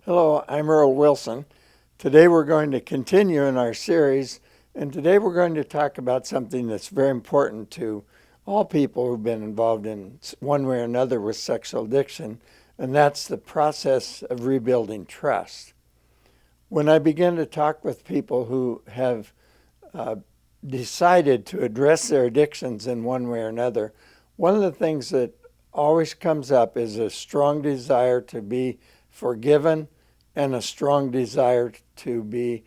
Hello, I'm Earl Wilson. Today we're going to continue in our series, and today we're going to talk about something that's very important to all people who've been involved in one way or another with sexual addiction, and that's the process of rebuilding trust. When I begin to talk with people who have uh, decided to address their addictions in one way or another, one of the things that always comes up is a strong desire to be forgiven and a strong desire to be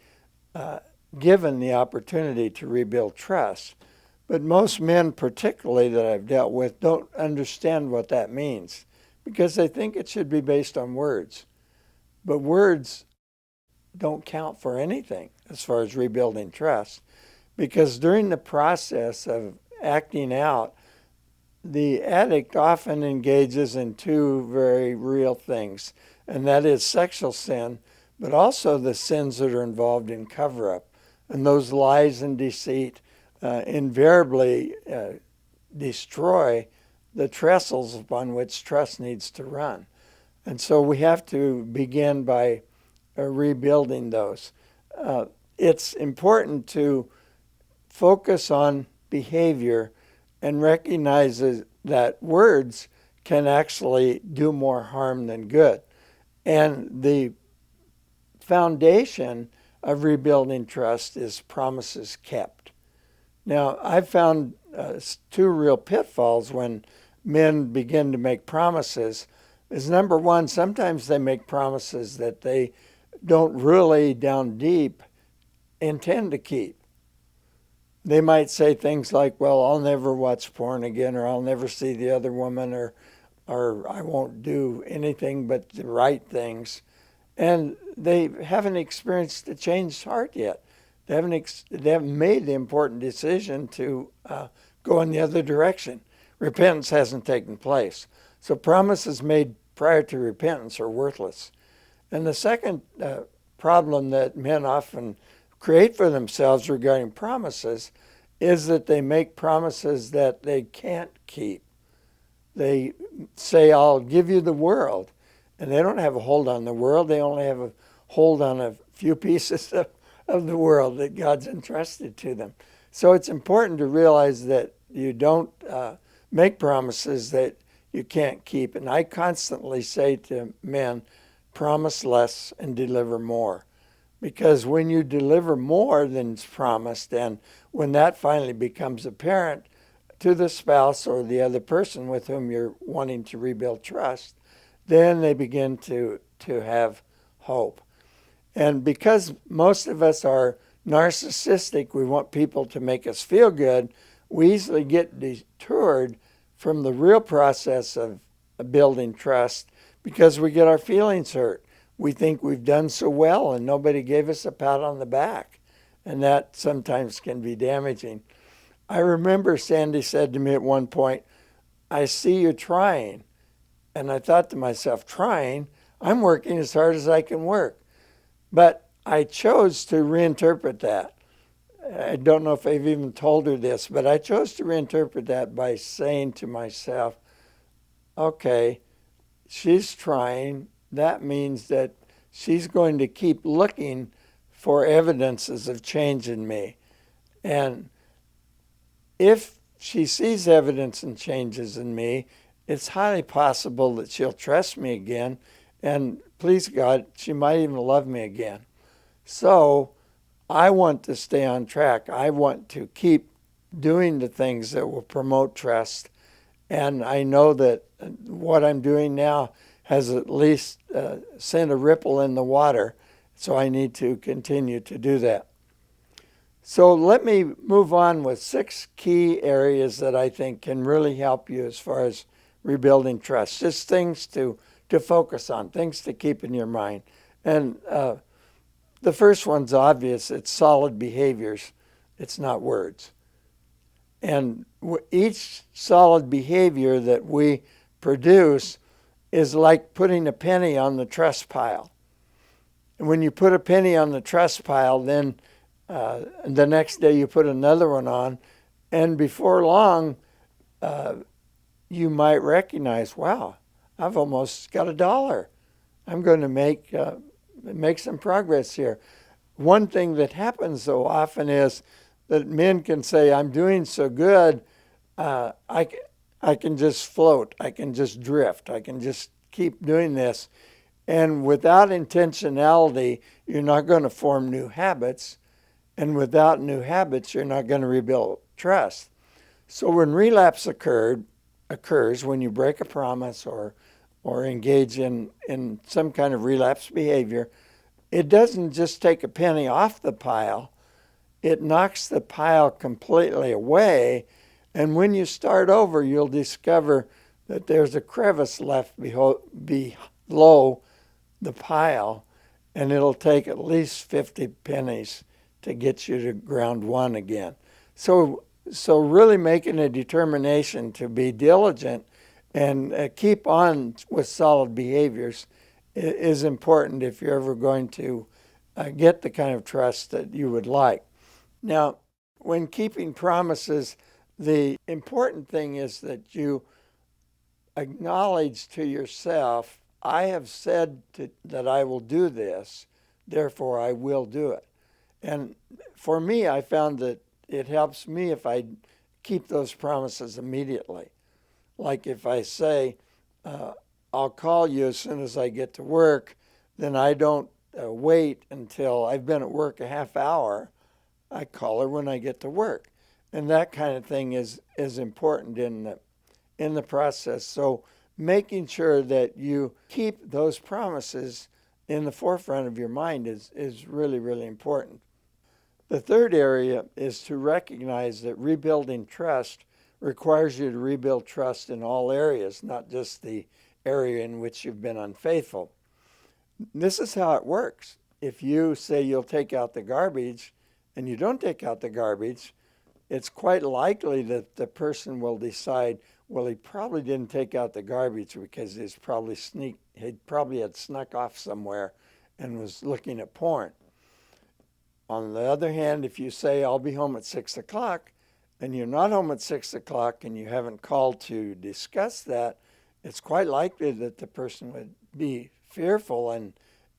uh, given the opportunity to rebuild trust. But most men, particularly that I've dealt with, don't understand what that means because they think it should be based on words. But words don't count for anything as far as rebuilding trust because during the process of acting out, the addict often engages in two very real things, and that is sexual sin, but also the sins that are involved in cover up. And those lies and deceit invariably destroy the trestles upon which trust needs to run. And so we have to begin by rebuilding those. It's important to focus on behavior and recognizes that words can actually do more harm than good. And the foundation of rebuilding trust is promises kept. Now, I've found two real pitfalls when men begin to make promises. Is number one, sometimes they make promises that they don't really down deep intend to keep. They might say things like, well, I'll never watch porn again, or I'll never see the other woman, or I won't do anything but the right things. And they haven't experienced a changed heart yet. They haven't made the important decision to go in the other direction. Repentance hasn't taken place. So promises made prior to repentance are worthless. And the second problem that men often create for themselves regarding promises is that they make promises that they can't keep. They say, I'll give you the world. And they don't have a hold on the world. They only have a hold on a few pieces of the world that God's entrusted to them. So it's important to realize that you don't make promises that you can't keep. And I constantly say to men, promise less and deliver more. Because when you deliver more than's promised, and when that finally becomes apparent to the spouse or the other person with whom you're wanting to rebuild trust, then they begin to have hope. And because most of us are narcissistic, we want people to make us feel good, we easily get detoured from the real process of building trust because we get our feelings hurt. We think we've done so well and nobody gave us a pat on the back. And that sometimes can be damaging. I remember Sandy said to me at one point, I see you trying. And I thought to myself, trying? I'm working as hard as I can work. But I chose to reinterpret that. I don't know if I've even told her this, but I chose to reinterpret that by saying to myself, okay, she's trying. That means that she's going to keep looking for evidences of change in me. And if she sees evidence and changes in me, it's highly possible that she'll trust me again. And please God, she might even love me again. So I want to stay on track. I want to keep doing the things that will promote trust. And I know that what I'm doing now has at least sent a ripple in the water. So I need to continue to do that. So let me move on with 6 key areas that I think can really help you as far as rebuilding trust. Just things to focus on, things to keep in your mind. And the first one's obvious. It's solid behaviors. It's not words. And each solid behavior that we produce is like putting a penny on the trust pile. And when you put a penny on the trust pile, then the next day you put another one on, and before long, you might recognize, wow, I've almost got $1 I'm going to make some progress here. One thing that happens so often is that men can say, I'm doing so good, uh, I, I can just float, I can just drift, I can just keep doing this. And without intentionality, you're not going to form new habits. And without new habits, you're not going to rebuild trust. So when relapse occurs when you break a promise or engage in some kind of relapse behavior, it doesn't just take a penny off the pile, it knocks the pile completely away. And when you start over, you'll discover that there's a crevice left below the pile, and it'll take at least 50 pennies to get you to ground one again. So really making a determination to be diligent and keep on with solid behaviors is important if you're ever going to get the kind of trust that you would like. Now, when keeping promises, the important thing is that you acknowledge to yourself, I have said that I will do this, therefore I will do it. And for me, I found that it helps me if I keep those promises immediately. Like if I say, I'll call you as soon as I get to work, then I don't wait until I've been at work a half hour. I call her when I get to work. And that kind of thing is important in the process. So making sure that you keep those promises in the forefront of your mind is really, really important. The third area is to recognize that rebuilding trust requires you to rebuild trust in all areas, not just the area in which you've been unfaithful. This is how it works. If you say you'll take out the garbage and you don't take out the garbage, it's quite likely that the person will decide, well, he probably didn't take out the garbage because he probably had snuck off somewhere and was looking at porn. On the other hand, if you say, I'll be home at 6 o'clock, and you're not home at 6 o'clock and you haven't called to discuss that, it's quite likely that the person would be fearful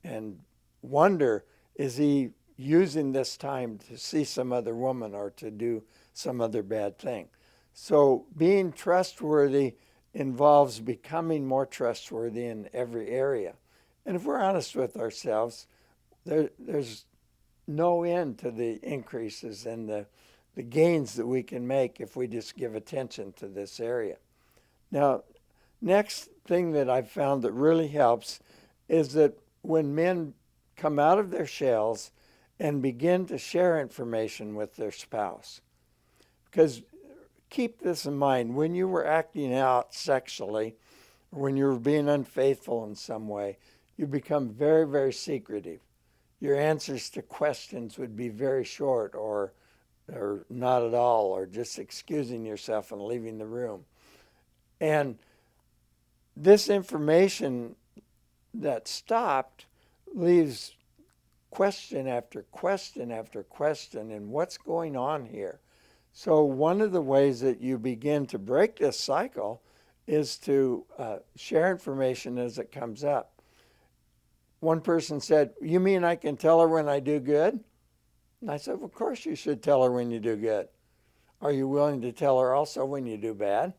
and wonder, is he using this time to see some other woman or to do some other bad thing? So being trustworthy involves becoming more trustworthy in every area. And if we're honest with ourselves, there's no end to the increases and the gains that we can make if we just give attention to this area. Now, next thing that I've found that really helps is that when men come out of their shells and begin to share information with their spouse. Because keep this in mind, when you were acting out sexually, or when you were being unfaithful in some way, you become very, very secretive. Your answers to questions would be very short or not at all, or just excusing yourself and leaving the room. And this information that stopped leaves question after question after question, and what's going on here? So one of the ways that you begin to break this cycle is to share information as it comes up. One person said, you mean I can tell her when I do good? And I said, well, of course you should tell her when you do good. Are you willing to tell her also when you do bad?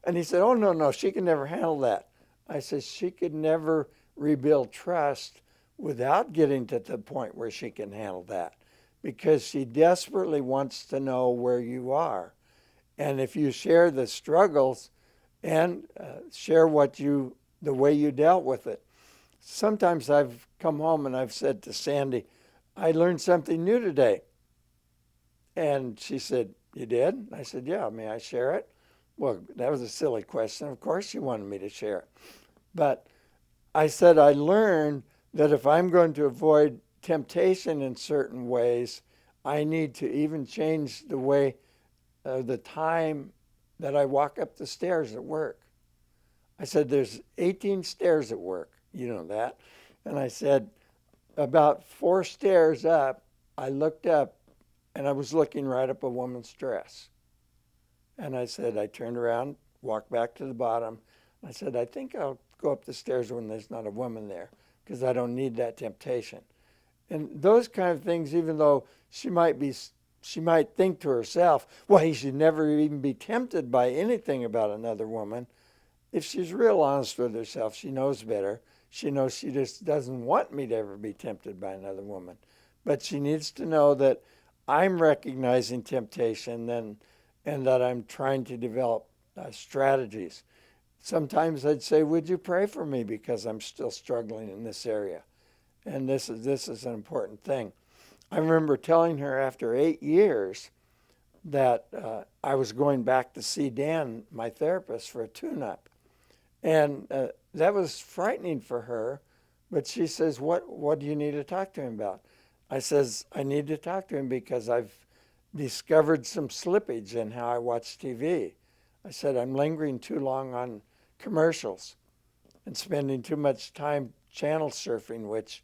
And he said, oh, no, she can never handle that. I said, she could never rebuild trust without getting to the point where she can handle that, because she desperately wants to know where you are. And if you share the struggles and share the way you dealt with it. Sometimes I've come home and I've said to Sandy, I learned something new today. And she said, you did? I said, yeah, may I share it? Well, that was a silly question. Of course she wanted me to share it. But I said, I learned that if I'm going to avoid temptation in certain ways, I need to even change the way, the time that I walk up the stairs at work. I said, there's 18 stairs at work. You know that. And I said, about 4 stairs up, I looked up and I was looking right up a woman's dress. And I said, I turned around, walked back to the bottom. I said, I think I'll go up the stairs when there's not a woman there because I don't need that temptation. And those kind of things, even though she might think to herself, well, he should never even be tempted by anything about another woman. If she's real honest with herself, she knows better. She knows she just doesn't want me to ever be tempted by another woman. But she needs to know that I'm recognizing temptation and that I'm trying to develop strategies. Sometimes I'd say, would you pray for me because I'm still struggling in this area? And this is an important thing. I remember telling her after 8 years that I was going back to see Dan, my therapist, for a tune-up. And that was frightening for her. But she says, what do you need to talk to him about? I says, I need to talk to him because I've discovered some slippage in how I watch TV. I said, I'm lingering too long on commercials and spending too much time channel surfing, which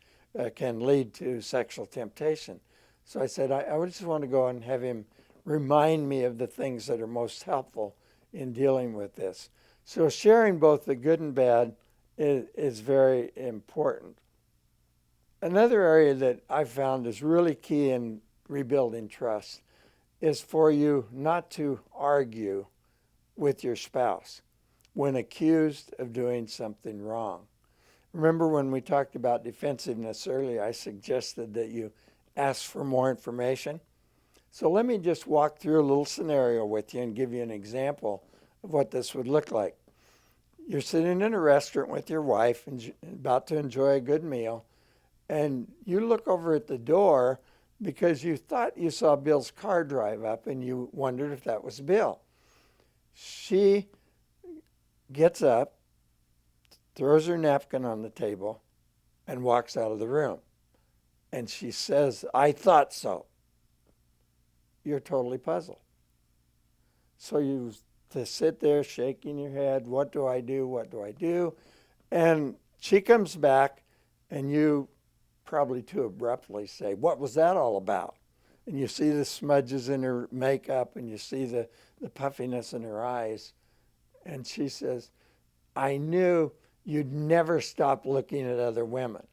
can lead to sexual temptation. So I said, I just want to go and have him remind me of the things that are most helpful in dealing with this. So sharing both the good and bad is very important. Another area that I've found is really key in rebuilding trust is for you not to argue with your spouse when accused of doing something wrong. Remember when we talked about defensiveness earlier, I suggested that you ask for more information. So let me just walk through a little scenario with you and give you an example of what this would look like. You're sitting in a restaurant with your wife and about to enjoy a good meal, and you look over at the door because you thought you saw Bill's car drive up and you wondered if that was Bill. She gets up, throws her napkin on the table, and walks out of the room. And she says, I thought so. You're totally puzzled. So you to sit there shaking your head, what do I do, what do I do? And she comes back and you probably too abruptly say, what was that all about? And you see the smudges in her makeup and you see the puffiness in her eyes. And she says, I knew you'd never stop looking at other women.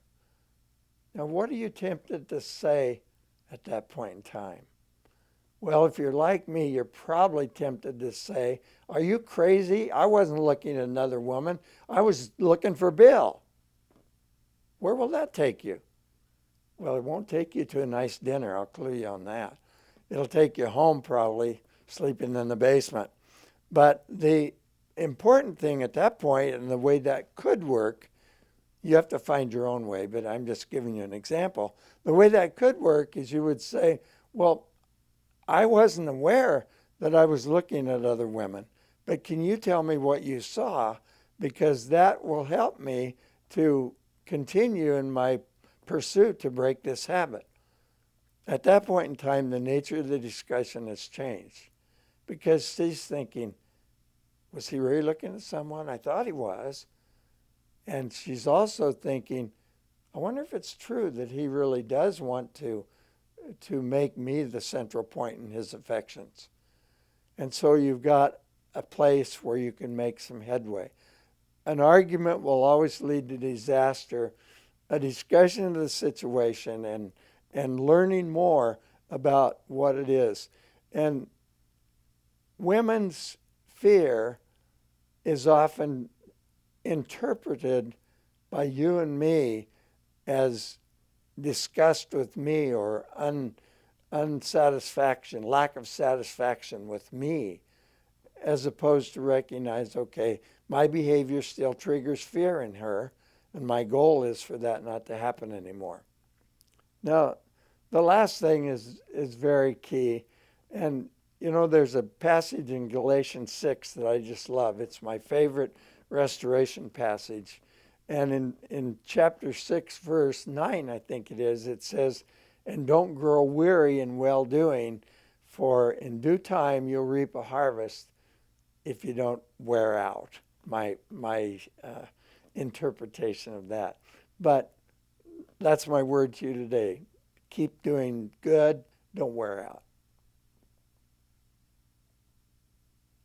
Now, what are you tempted to say at that point in time? Well, if you're like me, you're probably tempted to say, are you crazy? I wasn't looking at another woman. I was looking for Bill. Where will that take you? Well, it won't take you to a nice dinner. I'll clue you on that. It'll take you home probably, sleeping in the basement. But the important thing at that point, and the way that could work, you have to find your own way, but I'm just giving you an example. The way that could work is you would say, well, I wasn't aware that I was looking at other women, but can you tell me what you saw? Because that will help me to continue in my pursuit to break this habit. At that point in time, the nature of the discussion has changed because she's thinking, was he really looking at someone? I thought he was. And she's also thinking, I wonder if it's true that he really does want to make me the central point in his affections. And so you've got a place where you can make some headway. An argument will always lead to disaster. A discussion of the situation and learning more about what it is. And women's fear is often interpreted by you and me as disgust with me or unsatisfaction, lack of satisfaction with me, as opposed to recognize, okay, my behavior still triggers fear in her, and my goal is for that not to happen anymore. Now, the last thing is very key, and there's a passage in Galatians 6 that I just love. It's my favorite restoration passage. And in chapter 6, verse 9, I think it says, and don't grow weary in well-doing, for in due time you'll reap a harvest if you don't wear out. My interpretation of that. But that's my word to you today. Keep doing good. Don't wear out.